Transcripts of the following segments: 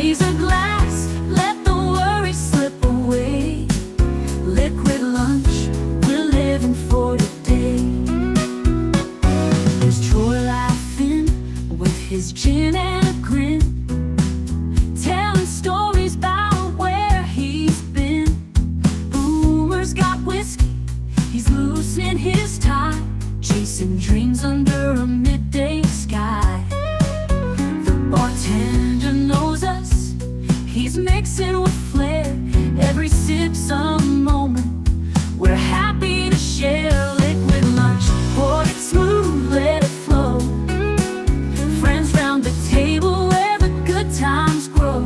Raise a glass, let the worry slip away. Liquid lunch, we're living for today. There's Troy laughing with his gin and a grin, telling stories about where he's been. Boomer's got whiskey, he's loosening his tie, chasing dreams under a midday sky. The bartender knows us, he's mixing with flair. Every sip's a moment we're happy to share. Liquid lunch, pour it smooth, let it flow. Friends round the table where the good times grow.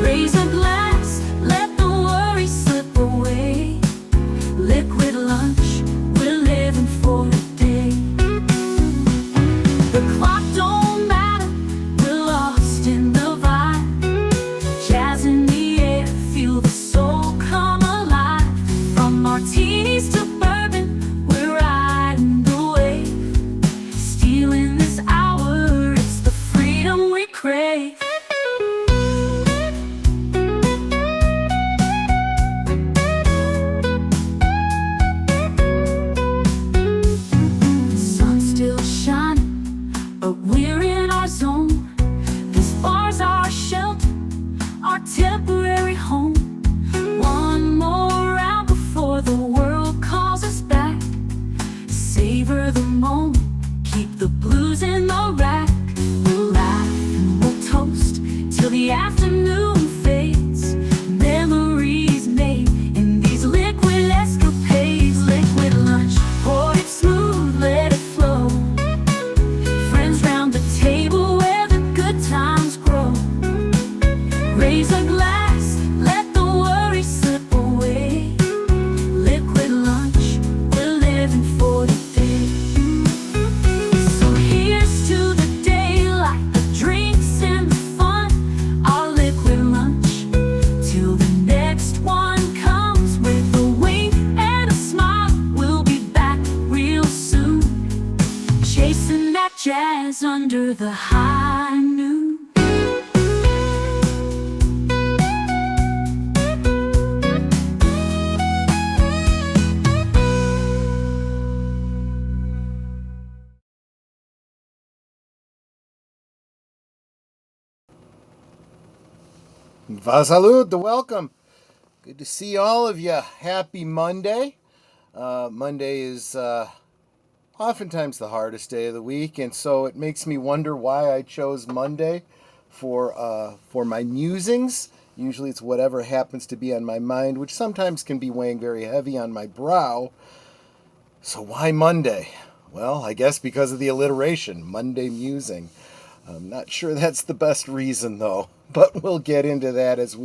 Raise a glass, let the worry slip away. Liquid lunch, we're living for today. The clock don't matter, we're lost in the vibe. Jazz in the air, feel the soul come alive. From martinis to bourbon, we're riding the wave. Stealing this hour, it's the freedom we crave. Sun's still shining, but we're in our zone. This bar's our shelter, our temporary home. One more round before the world calls us back. Savor the moment, keep the blues in the rack. We'll laugh and we'll toast till the afternoon fades. Memories made in these liquid escapades. Liquid lunch, pour it smooth, let it flow. Friends round the table where the good times grow. Raise a glass, let the worry slip away. Liquid lunch, we're living for today. So here's to the daylight, the drinks and the fun. Our liquid lunch, till the next one comes. With a wink and a smile, we'll be back real soon. Chasing that jazz under the high noon. Vasalud, welcome. Good to see all of you. Happy Monday. Monday is oftentimes the hardest day of the week, and so it makes me wonder why I chose Monday for my musings. Usually it's whatever happens to be on my mind, which sometimes can be weighing very heavy on my brow. So why Monday? Well, I guess because of the alliteration, Monday musing. I'm not sure that's the best reason, though, but we'll get into that as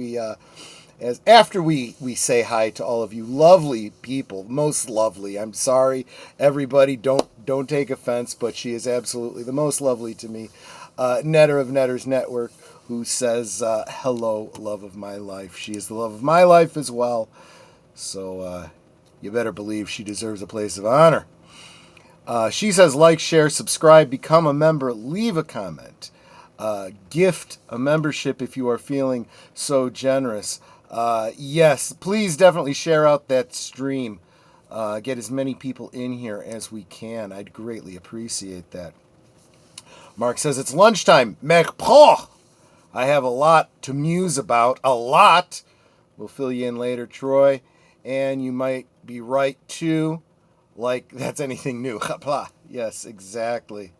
after we say hi to all of you lovely people, most lovely. I'm sorry, everybody, don't take offense, but she is absolutely the most lovely to me. Netter of Netters Network, who says, hello, love of my life. She is the love of my life as well, so you better believe she deserves a place of honor. She says, like, share, subscribe, become a member, leave a comment, gift a membership if you are feeling so generous. Yes, please definitely share out that stream. Get as many people in here as we can. I'd greatly appreciate that. Mark says, it's lunchtime. Merpro! I have a lot to muse about. A lot. We'll fill you in later, Troy. And you might be right, too. Like that's anything new. Yes, exactly.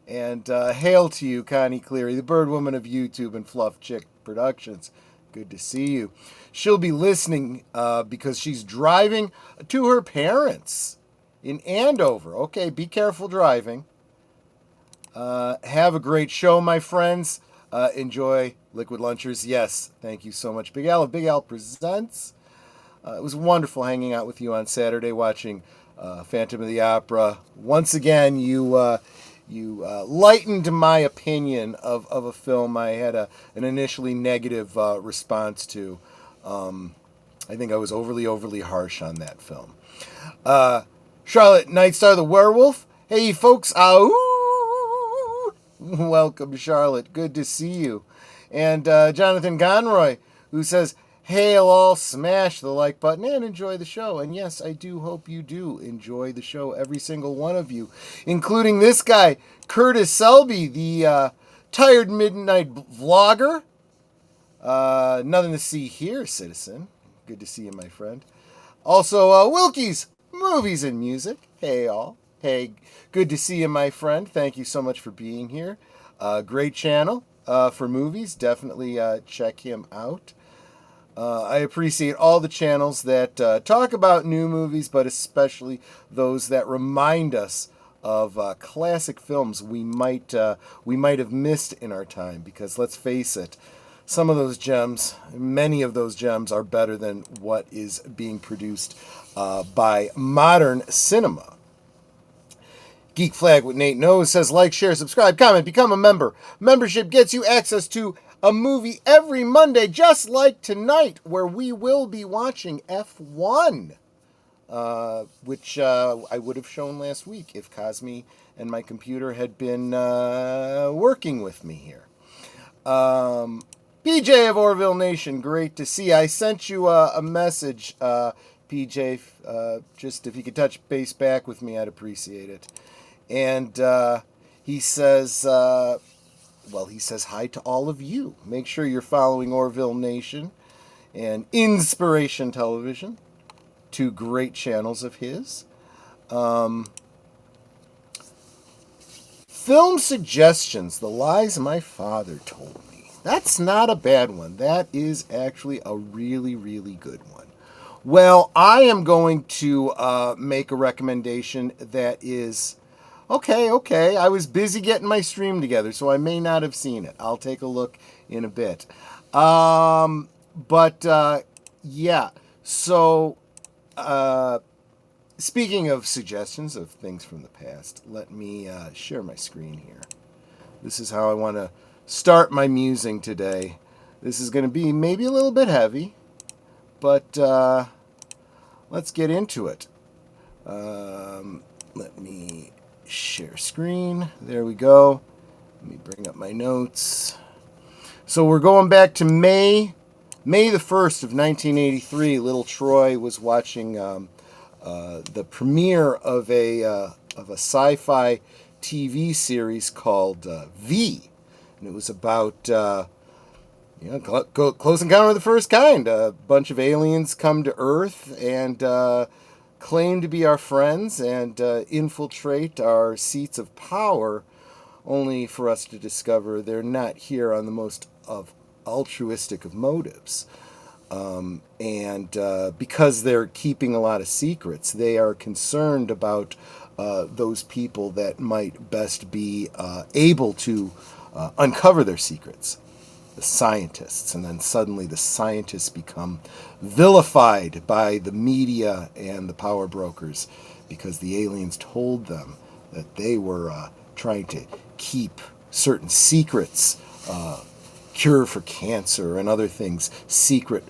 And hail to you, Connie Cleary, the bird woman of YouTube and Fluff Chick Productions. Good to see you. She'll be listening because she's driving to her parents in Andover. Okay, be careful driving. Have a great show, my friends. Enjoy Liquid Lunchers. Yes, thank you so much. Big Al of Big Al Presents. It was wonderful hanging out with you on Saturday, watching Phantom of the Opera. Once again, you lightened my opinion of a film I had an initially negative response to. I think I was overly harsh on that film. Charlotte Nightstar the Werewolf. Hey, folks. Welcome, Charlotte. Good to see you. And Jonathan Conroy, who says, hail all, smash the like button, and enjoy the show. And yes, I do hope you do enjoy the show, every single one of you, including this guy, Curtis Selby, the tired midnight vlogger. Nothing to see here, citizen. Good to see you, my friend. Also, Wilky's Movies and Music. Hey, all. Hey, good to see you, my friend. Thank you so much for being here. Great channel for movies. Definitely check him out. I appreciate all the channels that talk about new movies, but especially those that remind us of classic films we might have missed in our time. Because let's face it, some of those gems, many of those gems, are better than what is being produced by modern cinema. Geek Flag with Nate Knows says, like, share, subscribe, comment, become a member. Membership gets you access to a movie every Monday, just like tonight, where we will be watching F1, which I would have shown last week if Cosme and my computer had been working with me here. PJ of Orville Nation, great to see you. I sent you a message, PJ, just if you could touch base back with me, I'd appreciate it. And he says, he says hi to all of you. Make sure you're following Orville Nation and Inspiration Television, two great channels of his. Film suggestions, The Lies My Father Told Me. That's not a bad one. That is actually a really, really good one. Well, I am going to make a recommendation that is... Okay. I was busy getting my stream together, so I may not have seen it. I'll take a look in a bit. Yeah. So, speaking of suggestions of things from the past, let me share my screen here. This is how I want to start my musing today. This is going to be maybe a little bit heavy, but let's get into it. Let me... share screen. There we go. Let me bring up my notes. So we're going back to May the 1st of 1983. Little Troy was watching the premiere of a sci-fi TV series called V, and it was about Close Encounter of the First Kind. A bunch of aliens come to Earth and claim to be our friends and infiltrate our seats of power, only for us to discover they're not here on the most altruistic of motives. Because they're keeping a lot of secrets, they are concerned about those people that might best be able to uncover their secrets. The scientists, and then suddenly the scientists become vilified by the media and the power brokers because the aliens told them that they were trying to keep certain secrets, cure for cancer and other things, secret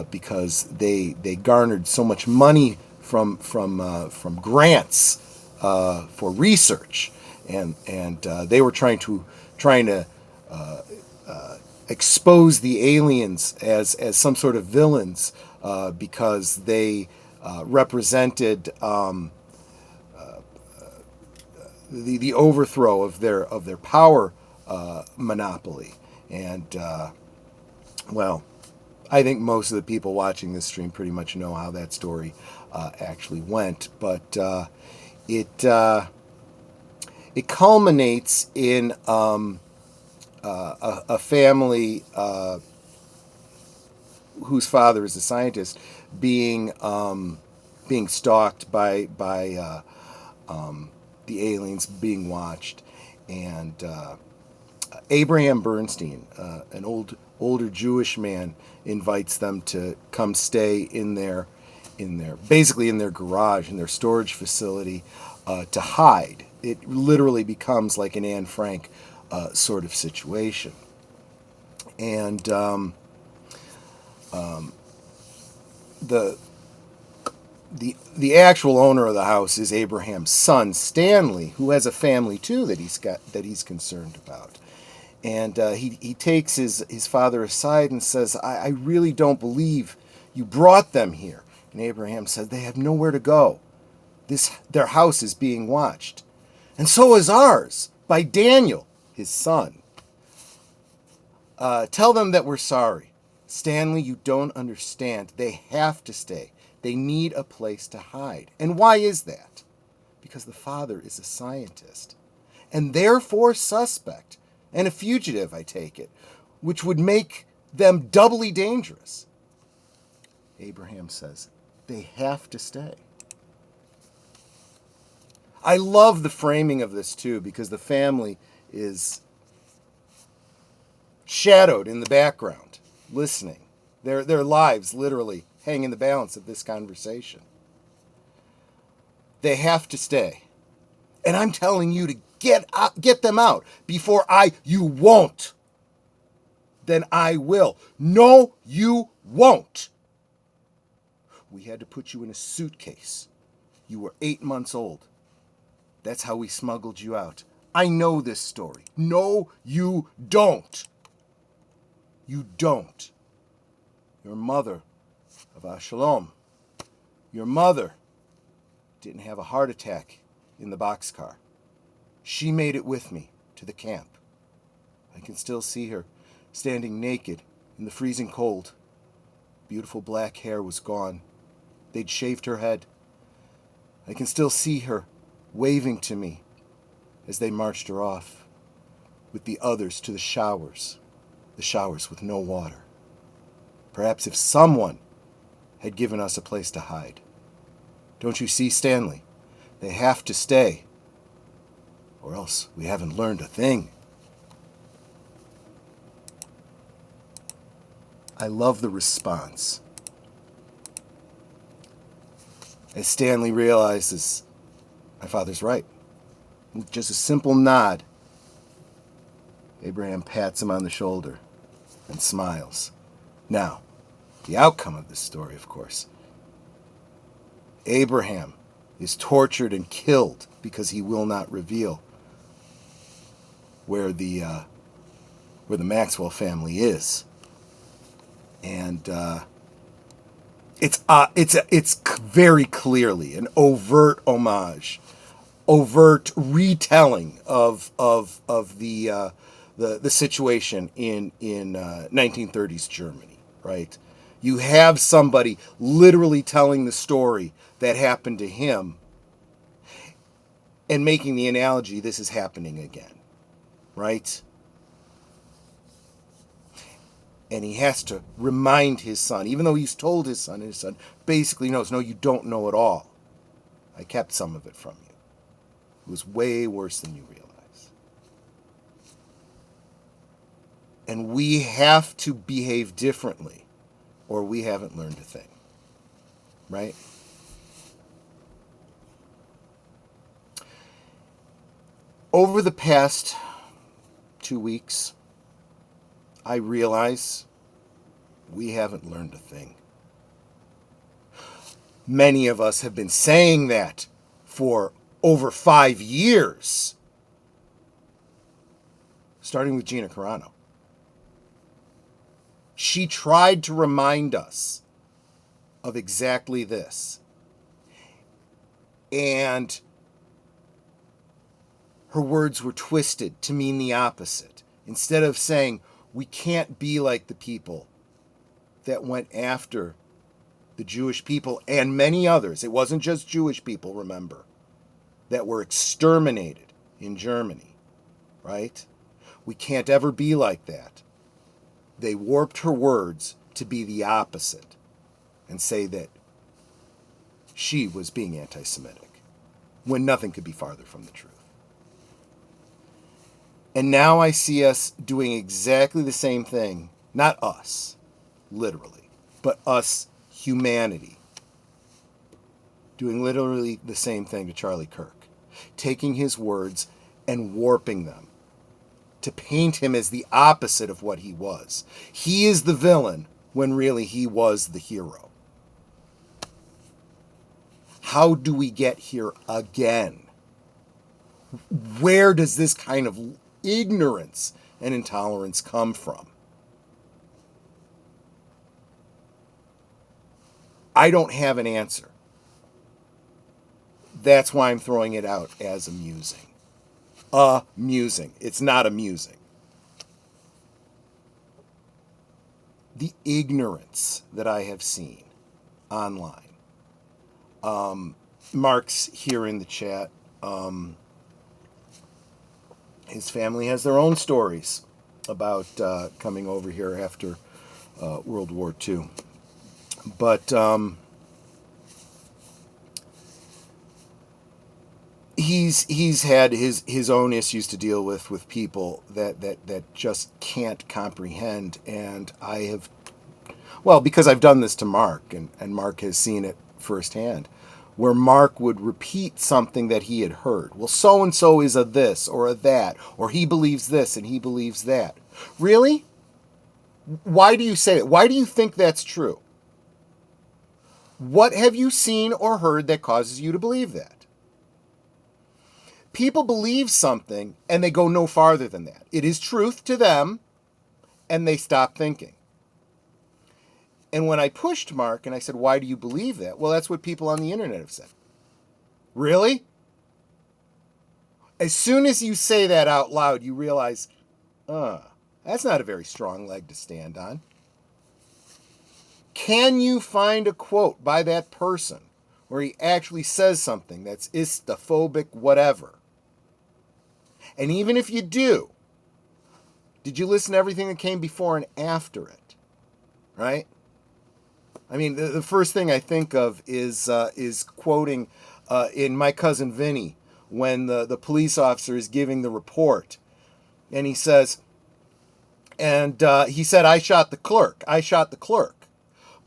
because they garnered so much money from grants for research, and they were trying to expose the aliens as some sort of villains because they represented the overthrow of their power monopoly. And I think most of the people watching this stream pretty much know how that story actually went, but it culminates in a family whose father is a scientist being stalked by the aliens, being watched, and Abraham Bernstein, an older Jewish man, invites them to come stay in their garage, in their storage facility, to hide. It literally becomes like an Anne Frank sort of situation. And the actual owner of the house is Abraham's son, Stanley, who has a family too that he's concerned about. And he takes his father aside and says, I really don't believe you brought them here. And Abraham said, they have nowhere to go. Their house is being watched. And so is ours, by Daniel, his son. Tell them that we're sorry. Stanley, you don't understand. They have to stay. They need a place to hide. And why is that? Because the father is a scientist, and therefore suspect, and a fugitive, I take it, which would make them doubly dangerous. Abraham says, they have to stay. I love the framing of this, too, because the family is shadowed in the background, listening. Their lives literally hang in the balance of this conversation. They have to stay. And I'm telling you to get them out before you won't. Then I will. No, you won't. We had to put you in a suitcase. You were 8 months old. That's how we smuggled you out. I know this story. No, you don't. You don't. Your mother, of Shalom, your mother didn't have a heart attack in the boxcar. She made it with me to the camp. I can still see her standing naked in the freezing cold. Beautiful black hair was gone. They'd shaved her head. I can still see her waving to me as they marched her off with the others to the showers with no water. Perhaps if someone had given us a place to hide. Don't you see, Stanley? They have to stay, or else we haven't learned a thing. I love the response. As Stanley realizes, my father's right. With just a simple nod, Abraham pats him on the shoulder and smiles. Now, the outcome of this story, of course. Abraham is tortured and killed because he will not reveal where the Maxwell family is, and it's very clearly an overt homage, overt retelling of the situation in 1930s Germany, right? You have somebody literally telling the story that happened to him and making the analogy, this is happening again, right? And he has to remind his son, even though he's told his son, and his son basically knows, no, you don't know it all. I kept some of it from you. It was way worse than you realize. And we have to behave differently, or we haven't learned a thing, right? Over the past 2 weeks, I realize we haven't learned a thing. Many of us have been saying that for over 5 years, starting with Gina Carano. She tried to remind us of exactly this. And her words were twisted to mean the opposite. Instead of saying, we can't be like the people that went after the Jewish people and many others. It wasn't just Jewish people, remember, that were exterminated in Germany, right? We can't ever be like that. They warped her words to be the opposite and say that she was being anti-Semitic when nothing could be farther from the truth. And now I see us doing exactly the same thing. Not us, literally, but us, humanity. Doing literally the same thing to Charlie Kirk. Taking his words and warping them to paint him as the opposite of what he was. He is the villain when really he was the hero. How do we get here again? Where does this kind of ignorance and intolerance come from? I don't have an answer. That's why I'm throwing it out as amusing. Amusing. It's not amusing. The ignorance that I have seen online. Mark's here in the chat. His family has their own stories about coming over here after World War II. But he's had his own issues to deal with people that just can't comprehend. And I have, well, because I've done this to Mark, and Mark has seen it firsthand, where Mark would repeat something that he had heard. Well, so-and-so is a this or a that, or he believes this and he believes that. Really? Why do you say it? Why do you think that's true? What have you seen or heard that causes you to believe that? People believe something and they go no farther than that. It is truth to them, and they stop thinking. And when I pushed Mark and I said, why do you believe that? Well, that's what people on the internet have said. Really? As soon as you say that out loud, you realize, that's not a very strong leg to stand on. Can you find a quote by that person where he actually says something that's istophobic, whatever? And even if you do, did you listen to everything that came before and after it? Right? I mean, the first thing I think of is quoting in My Cousin Vinny when the police officer is giving the report. And he says, he said, I shot the clerk. I shot the clerk.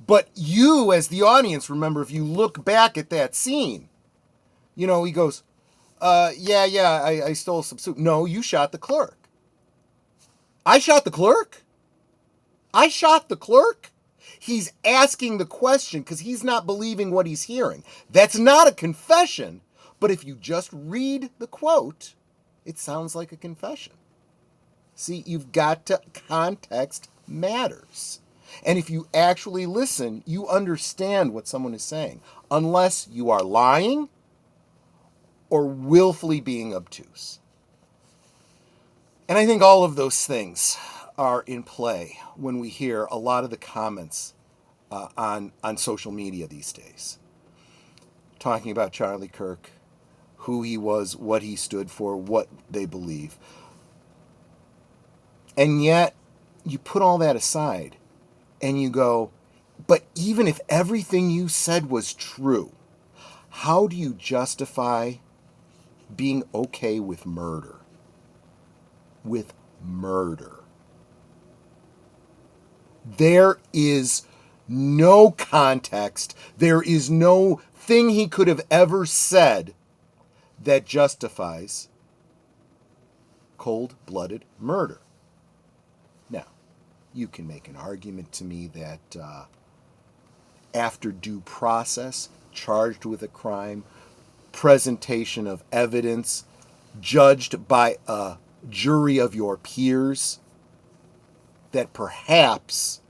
But you, as the audience, remember, if you look back at that scene, he goes, I stole some soup. No, you shot the clerk. I shot the clerk? I shot the clerk? He's asking the question because he's not believing what he's hearing. That's not a confession, but if you just read the quote, it sounds like a confession. See, you've got to, context matters. And if you actually listen, you understand what someone is saying, unless you are lying or willfully being obtuse. And I think all of those things are in play when we hear a lot of the comments on social media these days. Talking about Charlie Kirk, who he was, what he stood for, what they believe. And yet, you put all that aside and you go, but even if everything you said was true, how do you justify being okay with murder? With murder. There is no context. There is no thing he could have ever said that justifies cold-blooded murder. Now, you can make an argument to me that after due process, charged with a crime, presentation of evidence, judged by a jury of your peers, that perhaps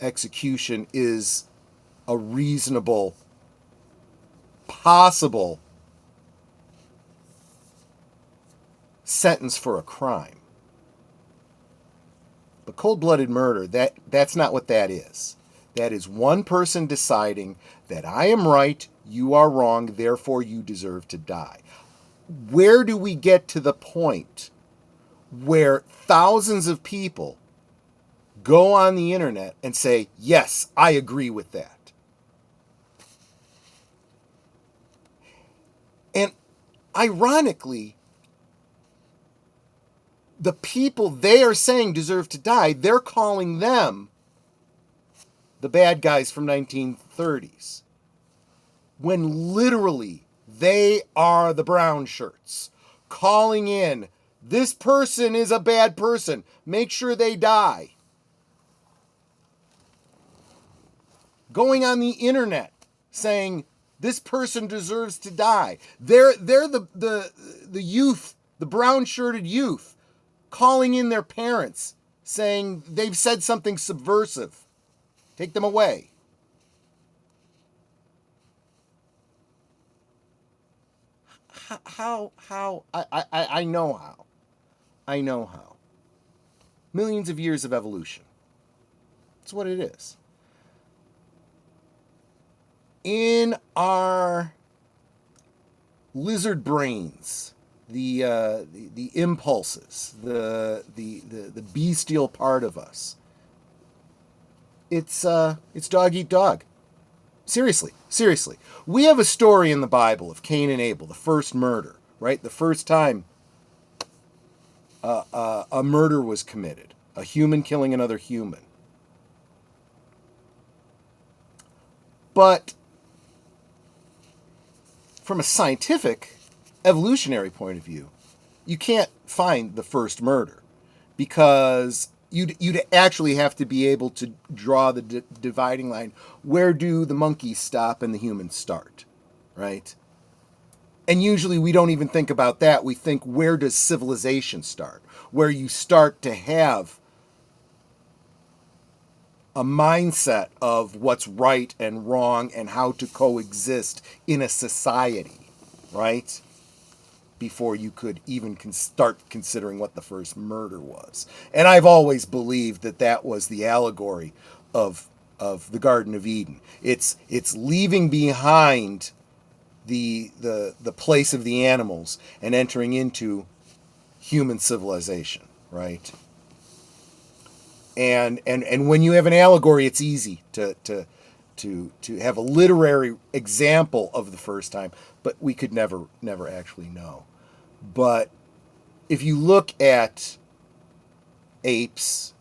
execution is a reasonable, possible sentence for a crime. But cold-blooded murder, that's not what that is. That is one person deciding that I am right, you are wrong, therefore you deserve to die. Where do we get to the point where thousands of people go on the internet and say, yes, I agree with that? And ironically, the people they are saying deserve to die, they're calling them the bad guys from 1930s. When literally they are the brown shirts calling in, this person is a bad person, make sure they die. Going on the internet saying this person deserves to die. They're the youth, the brown shirted youth, calling in their parents, saying they've said something subversive. Take them away. How? I know how. I know how. Millions of years of evolution. That's what it is. In our lizard brains, the impulses, the bestial part of us, it's dog eat dog. Seriously. We have a story in the Bible of Cain and Abel, the first murder, right? The first time a murder was committed, a human killing another human. But from a scientific, evolutionary point of view, you can't find the first murder because you'd actually have to be able to draw the dividing line. Where do the monkeys stop and the humans start, right? And usually we don't even think about that. We think, where does civilization start? Where you start to have a mindset of what's right and wrong and how to coexist in a society, right? Before you could even start considering what the first murder was. And I've always believed that that was the allegory of the Garden of Eden. It's leaving behind the place of the animals and entering into human civilization, right? And when you have an allegory, it's easy to have a literary example of the first time, but we could never actually know. But if you look at apes,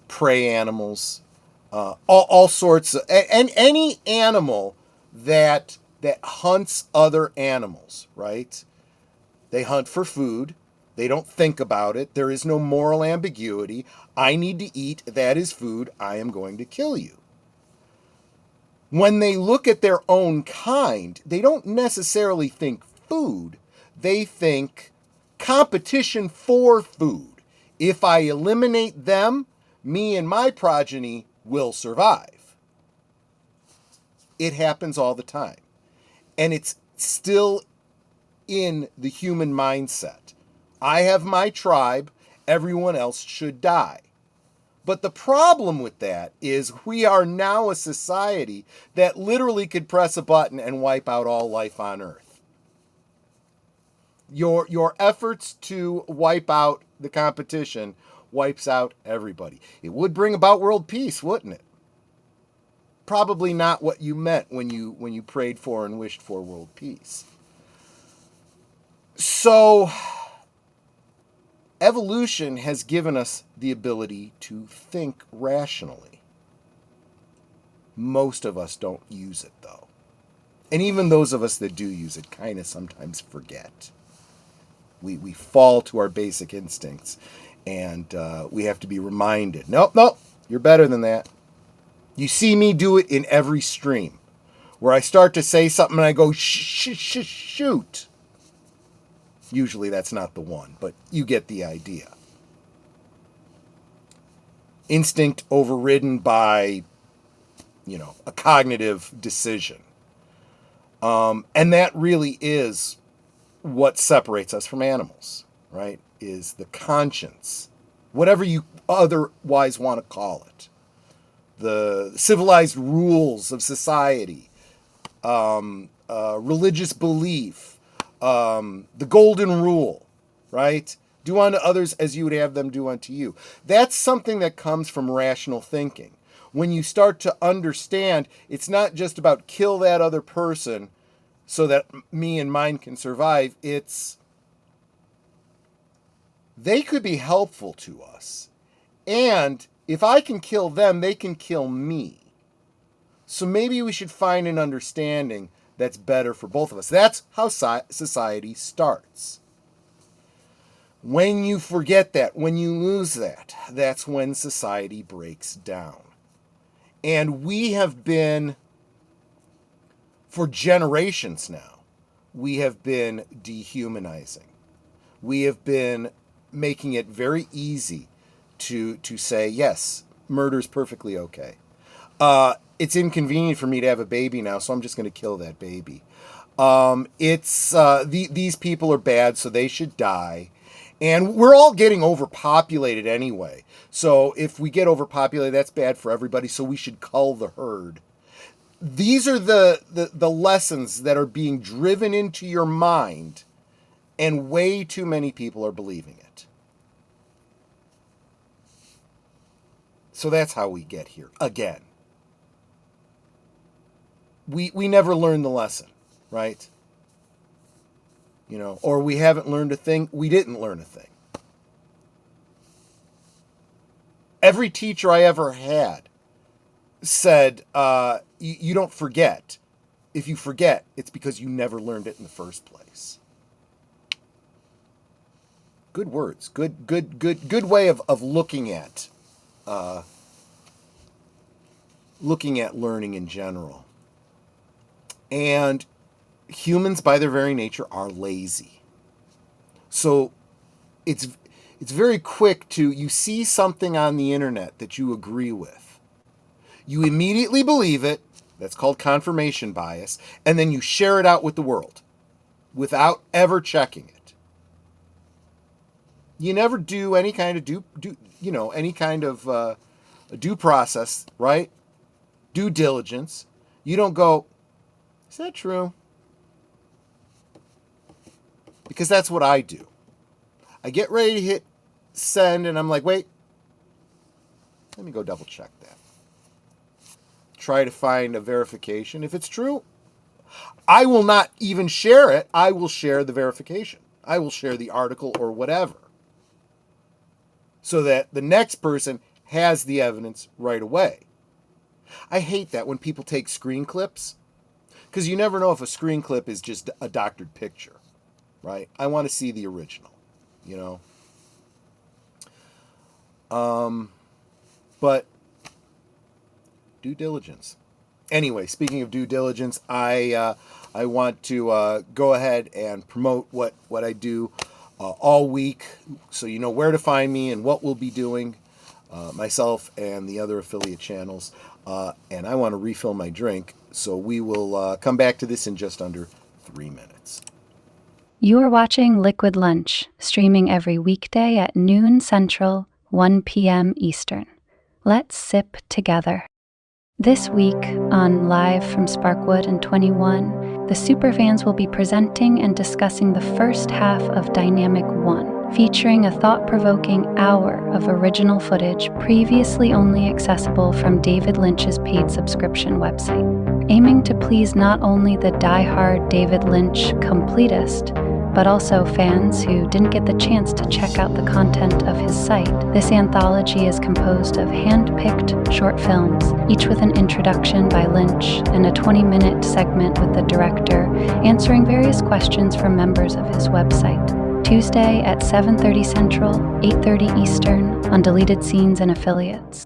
prey animals, all sorts of, and any animal that hunts other animals, right? They hunt for food. They don't think about it. There is no moral ambiguity. I need to eat. That is food. I am going to kill you. When they look at their own kind, they don't necessarily think food. They think competition for food. If I eliminate them, me and my progeny will survive. It happens all the time. And it's still in the human mindset. I have my tribe, everyone else should die. But the problem with that is we are now a society that literally could press a button and wipe out all life on Earth. Your efforts to wipe out the competition wipes out everybody. It would bring about world peace, wouldn't it? Probably not what you meant when you prayed for and wished for world peace. So evolution has given us the ability to think rationally. Most of us don't use it, though. And even those of us that do use it kind of sometimes forget. We fall to our basic instincts, and we have to be reminded, nope, you're better than that. You see me do it in every stream, where I start to say something and I go, shoot. Usually that's not the one, but you get the idea. Instinct overridden by, a cognitive decision. And that really is what separates us from animals, right? Is the conscience, whatever you otherwise want to call it. The civilized rules of society, religious belief, the golden rule, right? Do unto others as you would have them do unto you. That's something that comes from rational thinking. When you start to understand, it's not just about kill that other person so that me and mine can survive. It's they could be helpful to us. And if I can kill them, they can kill me. So maybe we should find an understanding that's better for both of us. That's how society starts. When you forget that, when you lose that, that's when society breaks down. And we have been, for generations now, we have been dehumanizing. We have been making it very easy to say, yes, murder's perfectly okay. It's inconvenient for me to have a baby now, so I'm just going to kill that baby. These people are bad, so they should die. And we're all getting overpopulated anyway. So if we get overpopulated, that's bad for everybody, so we should cull the herd. These are the lessons that are being driven into your mind, and way too many people are believing it. So that's how we get here again. We never learned the lesson, right? You know, or we haven't learned a thing. We didn't learn a thing. Every teacher I ever had said, you don't forget. If you forget, it's because you never learned it in the first place. Good words. Good way of looking at learning in general. And humans, by their very nature, are lazy. So it's very quick you see something on the internet that you agree with. You immediately believe it. That's called confirmation bias. And then you share it out with the world without ever checking it. You never do any kind of due process, right? Due diligence. You don't go, is that true? Because that's what I do. I get ready to hit send and I'm like, wait, let me go double check that. Try to find a verification. If it's true, I will not even share it. I will share the verification. I will share the article or whatever. So that the next person has the evidence right away. I hate that when people take screen clips, because you never know if a screen clip is just a doctored picture, right? I want to see the original, you know. But due diligence. Anyway, speaking of due diligence, I want to go ahead and promote what I do all week, so you know where to find me and what we'll be doing, myself and the other affiliate channels. And I want to refill my drink, so we will come back to this in just under 3 minutes. You are watching Liquid Lunch, streaming every weekday at noon Central, 1 p.m. Eastern. Let's sip together. This week on Live from Sparkwood and 21, the Superfans will be presenting and discussing the first half of Dynamic 1, featuring a thought-provoking hour of original footage previously only accessible from David Lynch's paid subscription website, aiming to please not only the die-hard David Lynch completist, but also fans who didn't get the chance to check out the content of his site. This anthology is composed of hand-picked short films, each with an introduction by Lynch and a 20-minute segment with the director answering various questions from members of his website. Tuesday at 7:30 Central, 8:30 Eastern on Deleted Scenes and Affiliates.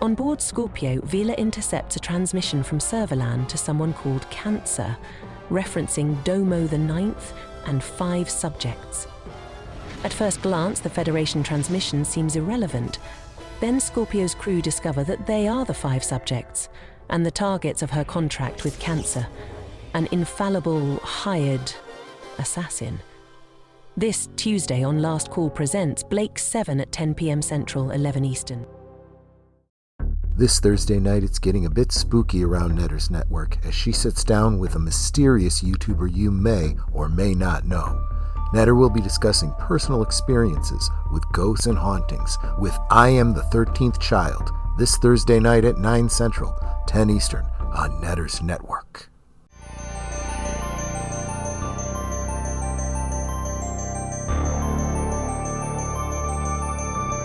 On board Scorpio, Vila intercepts a transmission from Serverland to someone called Cancer, referencing Domo the Ninth and 5 subjects. At first glance, the Federation transmission seems irrelevant. Then Scorpio's crew discover that they are the 5 subjects, and the targets of her contract with Cancer, an infallible, hired assassin. This Tuesday on Last Call presents Blake 7 at 10 p.m. Central, 11 Eastern. This Thursday night, it's getting a bit spooky around Netter's network as she sits down with a mysterious YouTuber you may or may not know. Netter will be discussing personal experiences with ghosts and hauntings with I Am the 13th Child this Thursday night at 9 Central, 10 Eastern on Netter's network.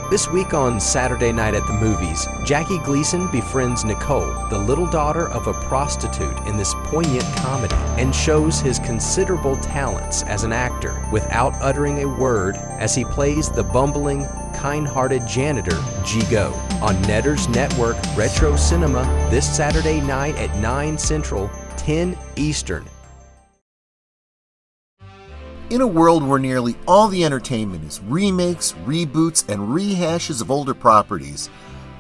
This week on Saturday Night at the Movies, Jackie Gleason befriends Nicole, the little daughter of a prostitute, in this poignant comedy, and shows his considerable talents as an actor without uttering a word as he plays the bumbling, kind-hearted janitor, Go, on Netter's Network Retro Cinema this Saturday night at 9 Central, 10 Eastern. In a world where nearly all the entertainment is remakes, reboots, and rehashes of older properties,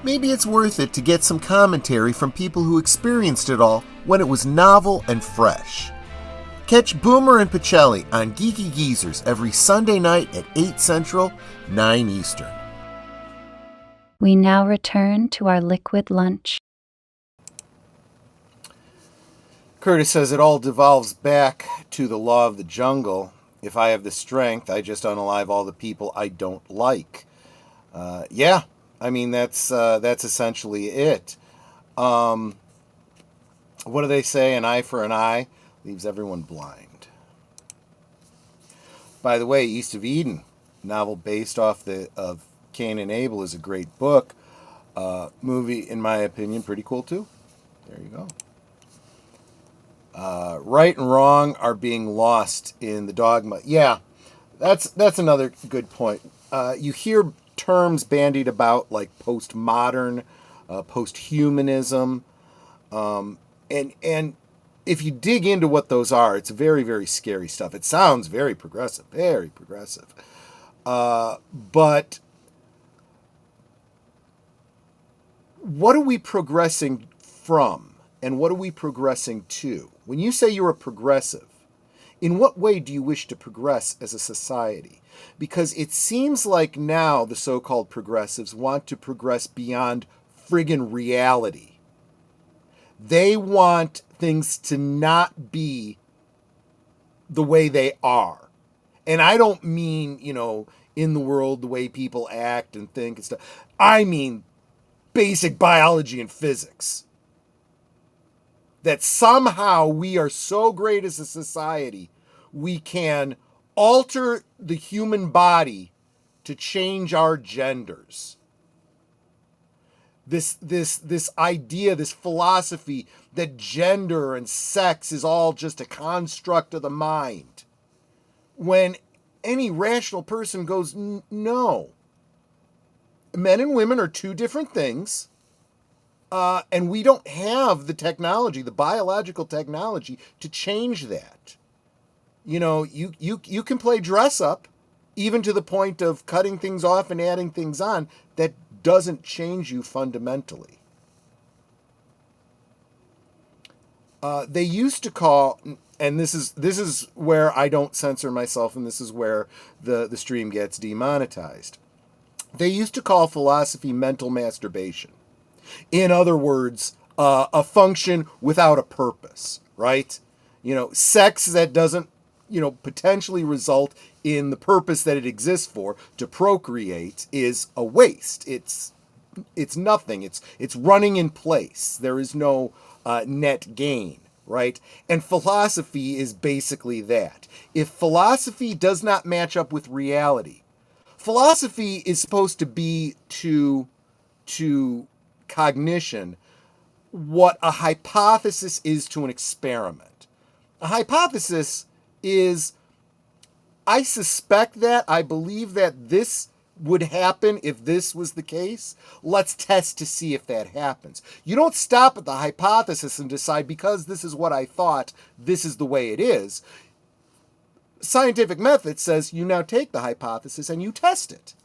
maybe it's worth it to get some commentary from people who experienced it all when it was novel and fresh. Catch Boomer and Pacelli on Geeky Geezers every Sunday night at 8 Central, 9 Eastern. We now return to our liquid lunch. Curtis says it all devolves back to the law of the jungle. If I have the strength, I just unalive all the people I don't like. Yeah, I mean, that's essentially it. What do they say? An eye for an eye leaves everyone blind. By the way, East of Eden, novel based off of Cain and Abel, is a great book. Movie, in my opinion, pretty cool too. There you go. Right and wrong are being lost in the dogma. Yeah, that's another good point. You hear terms bandied about like postmodern, posthumanism, and if you dig into what those are, it's very, very scary stuff. It sounds very progressive, very progressive. But what are we progressing from? And what are we progressing to? When you say you're a progressive, in what way do you wish to progress as a society? Because it seems like now the so-called progressives want to progress beyond friggin' reality. They want things to not be the way they are. And I don't mean, in the world, the way people act and think and stuff. I mean basic biology and physics. That somehow we are so great as a society, we can alter the human body to change our genders. This idea, this philosophy that gender and sex is all just a construct of the mind. When any rational person goes, no. Men and women are two different things. And we don't have the technology, the biological technology, to change that. You can play dress up, even to the point of cutting things off and adding things on. That doesn't change you fundamentally. They used to call, and this is where I don't censor myself, and this is where the stream gets demonetized. They used to call philosophy mental masturbation. In other words, a function without a purpose, right? Sex that doesn't, potentially result in the purpose that it exists for, to procreate, is a waste. It's nothing. It's running in place. There is no net gain, right? And philosophy is basically that. If philosophy does not match up with reality, philosophy is supposed to be to cognition what a hypothesis is to an experiment. A hypothesis is, I suspect that, I believe that this would happen if this was the case. Let's test to see if that happens. You don't stop at the hypothesis and decide, because this is what I thought, this is the way it is. Scientific method says you now take the hypothesis and you test it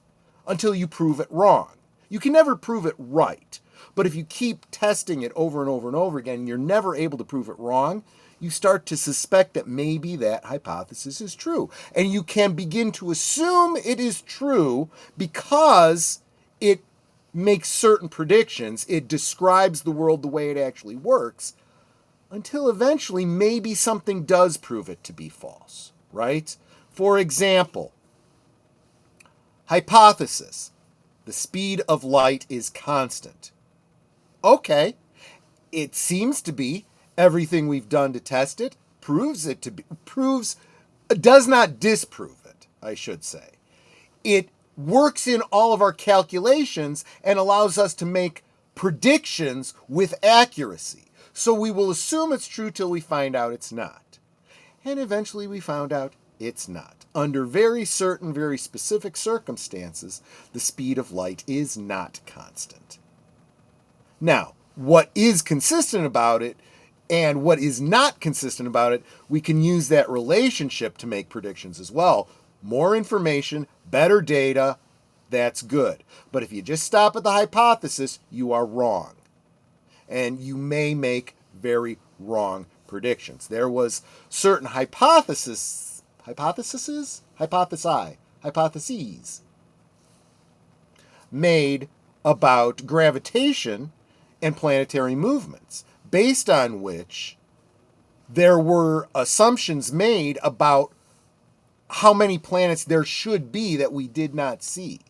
until you prove it wrong. You can never prove it right. But if you keep testing it over and over and over again, and you're never able to prove it wrong, you start to suspect that maybe that hypothesis is true. And you can begin to assume it is true because it makes certain predictions. It describes the world the way it actually works, until eventually maybe something does prove it to be false, right? For example, hypothesis: the speed of light is constant. Okay, it seems to be. Everything we've done to test it proves it to be, does not disprove it, I should say. It works in all of our calculations and allows us to make predictions with accuracy. So we will assume it's true till we find out it's not. And eventually we found out It's not. Under very certain, very specific circumstances, the speed of light is not constant. Now, what is consistent about it and what is not consistent about it, we can use that relationship to make predictions as well. More information, better data, that's good. But if you just stop at the hypothesis, you are wrong. And you may make very wrong predictions. There was certain hypotheses made about gravitation and planetary movements, based on which there were assumptions made about how many planets there should be that we did not see.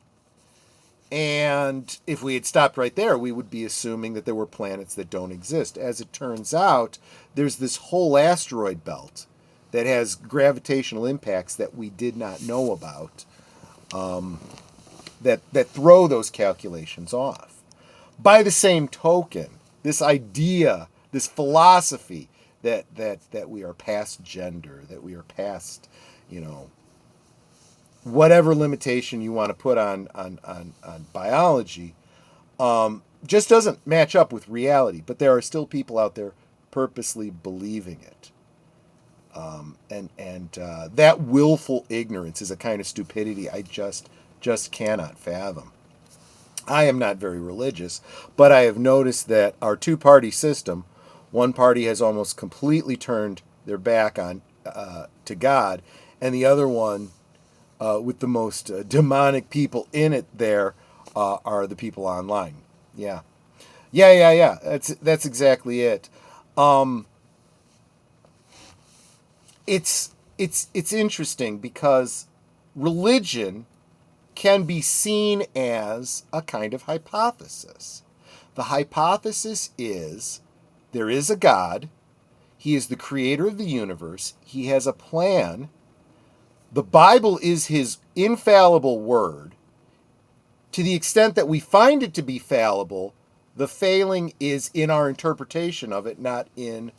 And if we had stopped right there, we would be assuming that there were planets that don't exist. As it turns out, there's this whole asteroid belt that has gravitational impacts that we did not know about, that throw those calculations off. By the same token, this idea, this philosophy that we are past gender, that we are past, whatever limitation you want to put on biology, just doesn't match up with reality. But there are still people out there purposely believing it. And that willful ignorance is a kind of stupidity I just cannot fathom. I am not very religious, but I have noticed that our two-party system, one party has almost completely turned their back on to God, and the other one, with the most demonic people in it there, are the people online. Yeah. That's exactly it. It's interesting because religion can be seen as a kind of hypothesis. The hypothesis is there is a God. He is the creator of the universe. He has a plan. The Bible is his infallible word. To the extent that we find it to be fallible, the failing is in our interpretation of it, not in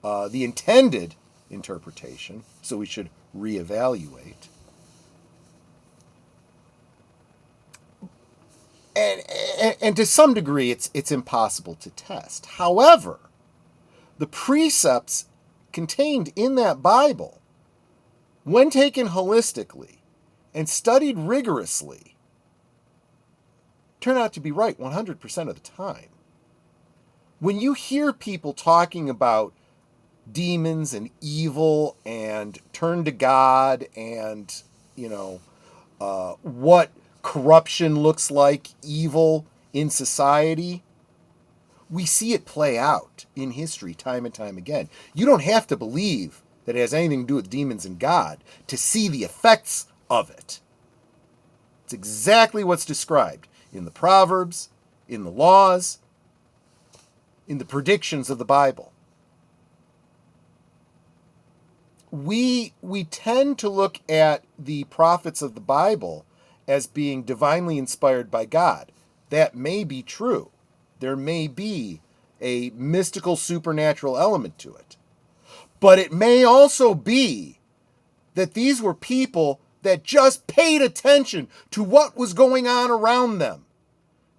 the intended interpretation. So we should reevaluate. And to some degree, it's impossible to test. However, the precepts contained in that Bible, when taken holistically and studied rigorously, turn out to be right 100% of the time. When you hear people talking about demons and evil and turn to God and, what corruption looks like, evil in society, we see it play out in history time and time again. You don't have to believe that it has anything to do with demons and God to see the effects of it. It's exactly what's described in the Proverbs, in the laws, in the predictions of the Bible. We tend to look at the prophets of the Bible as being divinely inspired by God. That may be true. There may be a mystical supernatural element to it. But it may also be that these were people that just paid attention to what was going on around them,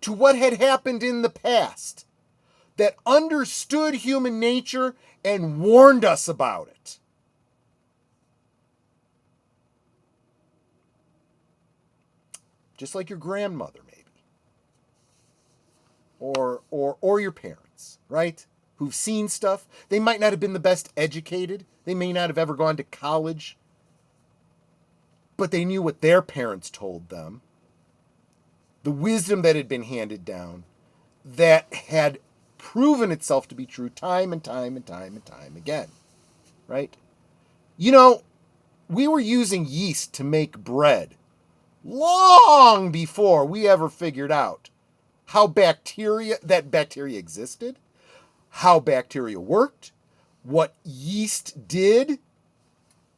to what had happened in the past, that understood human nature and warned us about it. Just like your grandmother, maybe. Or your parents, right? Who've seen stuff. They might not have been the best educated. They may not have ever gone to college. But they knew what their parents told them. The wisdom that had been handed down that had proven itself to be true time and time and time and time again. Right? We were using yeast to make bread long before we ever figured out how bacteria existed, how bacteria worked, what yeast did,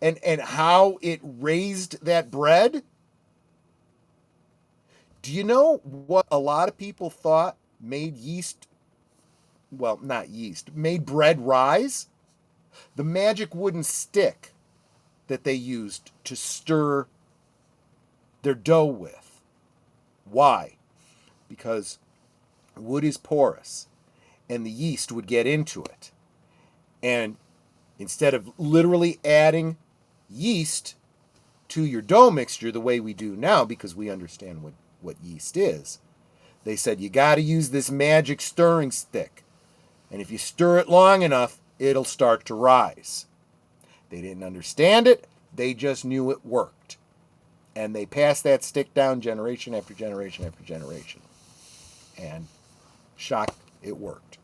and how it raised that bread. Do you know what a lot of people thought made made bread rise? The magic wooden stick that they used to stir their dough with. Why? Because wood is porous, and the yeast would get into it. And instead of literally adding yeast to your dough mixture the way we do now, because we understand what yeast is, they said you got to use this magic stirring stick. And if you stir it long enough, it'll start to rise. They didn't understand it. They just knew it worked. And they passed that stick down generation after generation after generation. And shock, it worked.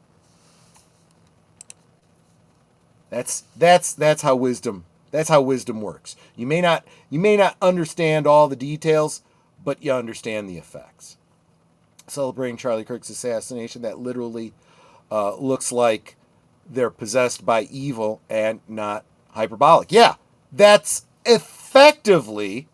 That's how wisdom works. You may not understand all the details, but you understand the effects. Celebrating Charlie Kirk's assassination, that literally looks like they're possessed by evil and not hyperbolic. Yeah, that's effectively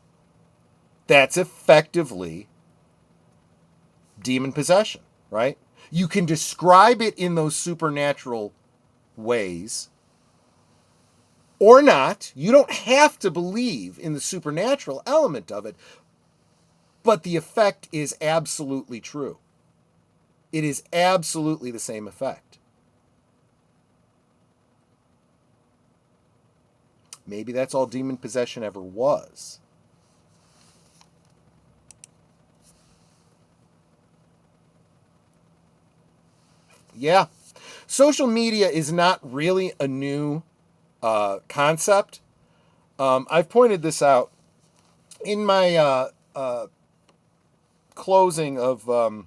demon possession, right? You can describe it in those supernatural ways or not. You don't have to believe in the supernatural element of it, but the effect is absolutely true. It is absolutely the same effect. Maybe that's all demon possession ever was. Yeah. Social media is not really a new concept. I've pointed this out in my closing of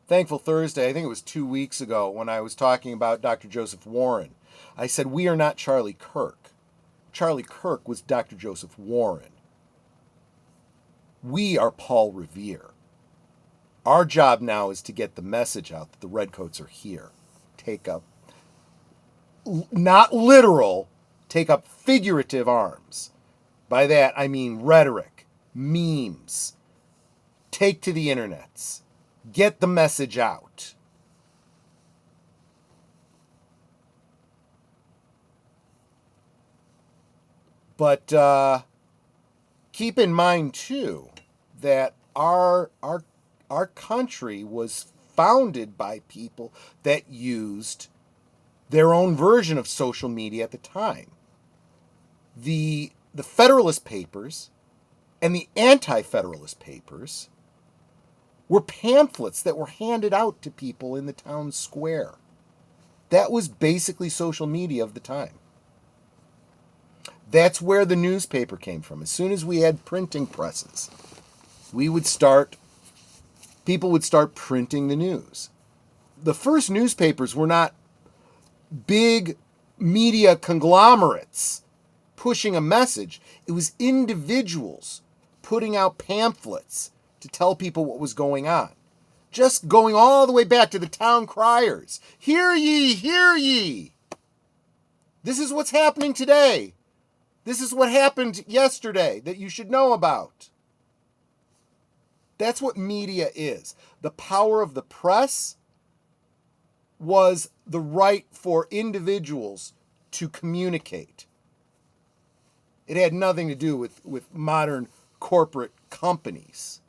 Thankful Thursday. I think it was 2 weeks ago when I was talking about Dr. Joseph Warren. I said, we are not Charlie Kirk. Charlie Kirk was Dr. Joseph Warren. We are Paul Revere. Our job now is to get the message out that the Redcoats are here. Take up, not literal, take up figurative arms. By that, I mean rhetoric, memes. Take to the internets. Get the message out. But keep in mind, too, that our country was founded by people that used their own version of social media at the time. The Federalist Papers and the Anti-Federalist Papers were pamphlets that were handed out to people in the town square. That was basically social media of the time. That's where the newspaper came from. As soon as we had printing presses, people would start printing the news. The first newspapers were not big media conglomerates pushing a message. It was individuals putting out pamphlets to tell people what was going on. Just going all the way back to the town criers. Hear ye, hear ye. This is what's happening today. This is what happened yesterday that you should know about. That's what media is. The power of the press was the right for individuals to communicate. It had nothing to do with modern corporate companies.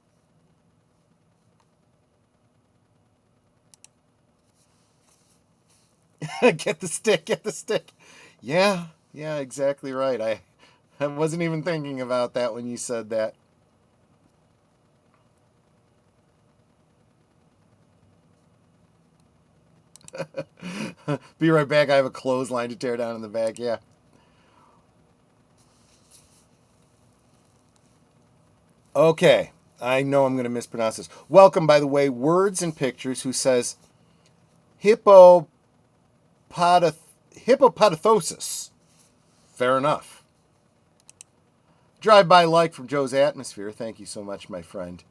Get the stick, get the stick. Yeah, exactly right. I wasn't even thinking about that when you said that. Be right back. I have a clothesline to tear down in the back. Yeah. Okay. I know I'm going to mispronounce this. Welcome, by the way, Words and Pictures, who says hippopothosis. Fair enough. Drive-by like from Joe's Atmosphere. Thank you so much, my friend.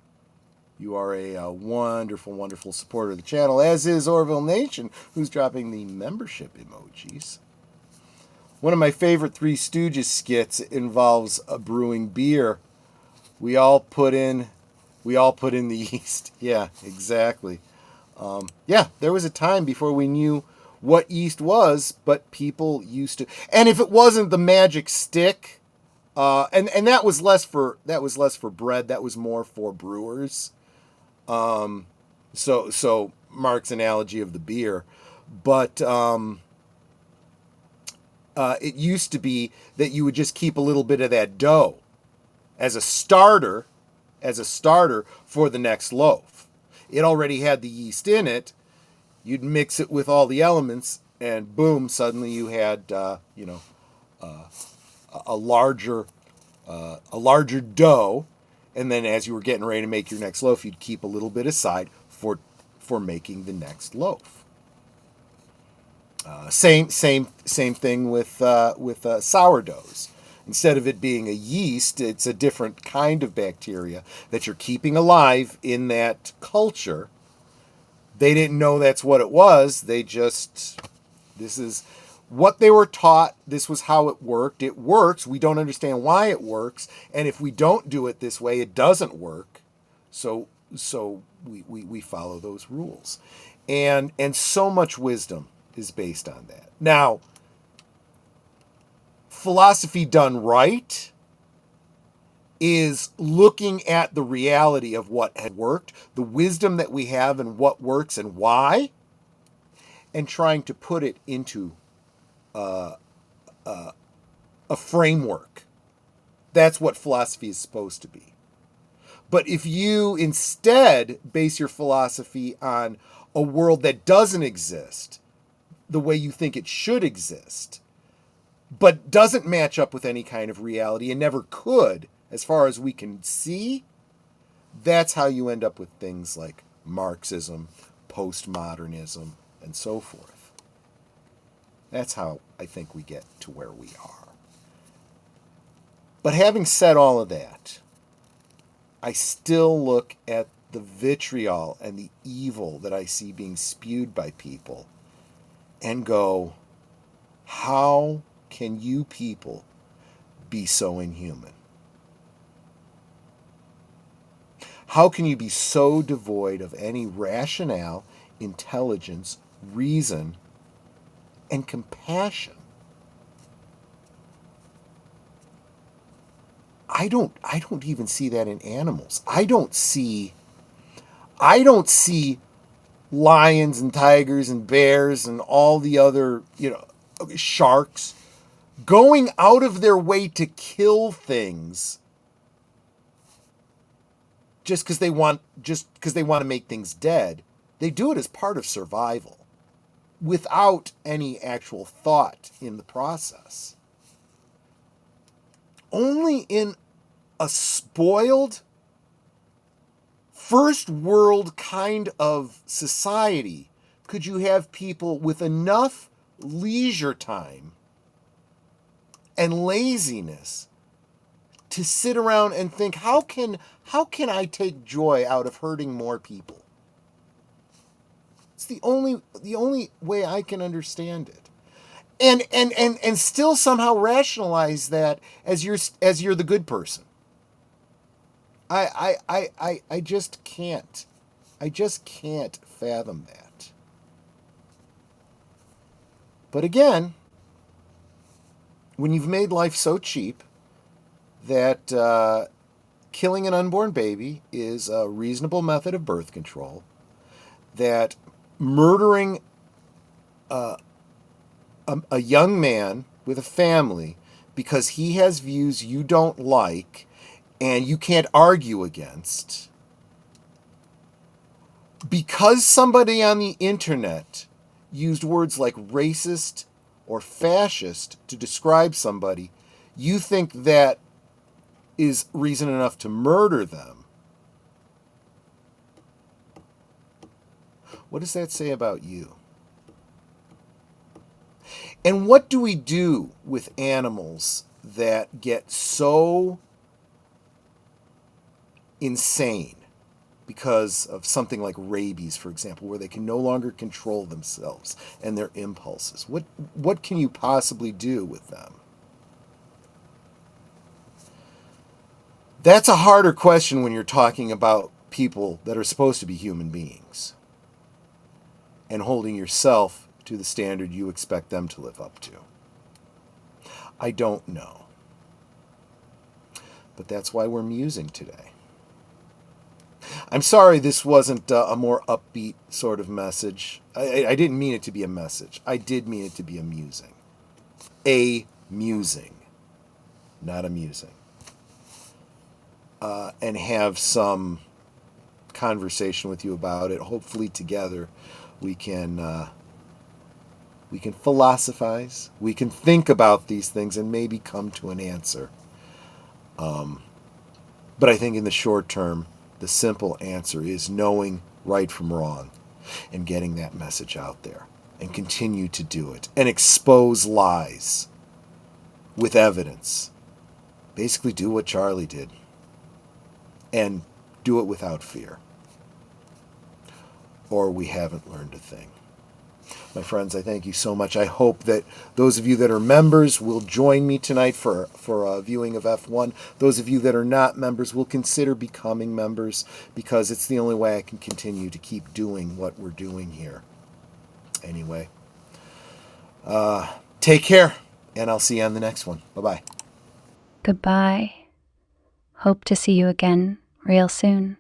You are a wonderful, wonderful supporter of the channel, as is Orville Nation, who's dropping the membership emojis. One of my favorite Three Stooges skits involves a brewing beer. We all put in the yeast. Yeah, exactly. Yeah, there was a time before we knew what yeast was, but people used to. And if it wasn't the magic stick, and that was less for bread. That was more for brewers. So Mark's analogy of the beer, but it used to be that you would just keep a little bit of that dough as a starter for the next loaf. It already had the yeast in it. You'd mix it with all the elements, and boom! Suddenly you had a larger dough. And then as you were getting ready to make your next loaf, you'd keep a little bit aside for making the next loaf. Same thing with sourdoughs. Instead of it being a yeast, it's a different kind of bacteria that you're keeping alive in that culture. They didn't know that's what it was. This is what they were taught. This was how it worked. It works. We don't understand why it works. And if we don't do it this way, it doesn't work. So we follow those rules. And so much wisdom is based on that. Now, philosophy done right is looking at the reality of what had worked, the wisdom that we have and what works and why, and trying to put it into a framework. That's what philosophy is supposed to be. But if you instead base your philosophy on a world that doesn't exist the way you think it should exist, but doesn't match up with any kind of reality and never could, as far as we can see, that's how you end up with things like Marxism, postmodernism, and so forth. That's how I think we get to where we are. But having said all of that, I still look at the vitriol and the evil that I see being spewed by people and go, how can you people be so inhuman? How can you be so devoid of any rationale, intelligence, reason, and compassion? I don't even see that in animals. I don't see lions and tigers and bears and all the other, sharks going out of their way to kill things just because they want to make things dead. They do it as part of survival without any actual thought in the process. Only in a spoiled first world kind of society could you have people with enough leisure time and laziness to sit around and think, how can I take joy out of hurting more people? It's the only way I can understand it. And still somehow rationalize that as you're the good person. I just can't. I just can't fathom that. But again, when you've made life so cheap that killing an unborn baby is a reasonable method of birth control, that murdering a young man with a family because he has views you don't like and you can't argue against, because somebody on the internet used words like racist or fascist to describe somebody, you think that is reason enough to murder them. What does that say about you? And what do we do with animals that get so insane because of something like rabies, for example, where they can no longer control themselves and their impulses? What can you possibly do with them? That's a harder question when you're talking about people that are supposed to be human beings and holding yourself to the standard you expect them to live up to? I don't know. But that's why we're musing today. I'm sorry this wasn't a more upbeat sort of message. I didn't mean it to be a message. I did mean it to be a musing. A musing, not amusing. And have some conversation with you about it. Hopefully together we can philosophize. We can think about these things and maybe come to an answer. But I think in the short term, the simple answer is knowing right from wrong and getting that message out there and continue to do it and expose lies with evidence. Basically do what Charlie did and do it without fear, or we haven't learned a thing. My friends, I thank you so much. I hope that those of you that are members will join me tonight for a viewing of F1. Those of you that are not members will consider becoming members, because it's the only way I can continue to keep doing what we're doing here. Anyway, take care, and I'll see you on the next one. Bye-bye. Goodbye. Hope to see you again real soon.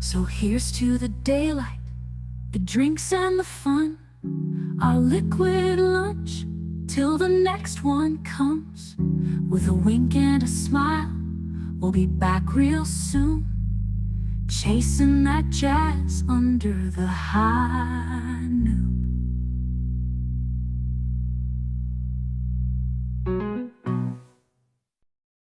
So here's to the daylight, the drinks and the fun, our liquid lunch, till the next one comes. With a wink and a smile, we'll be back real soon, chasing that jazz under the high noon.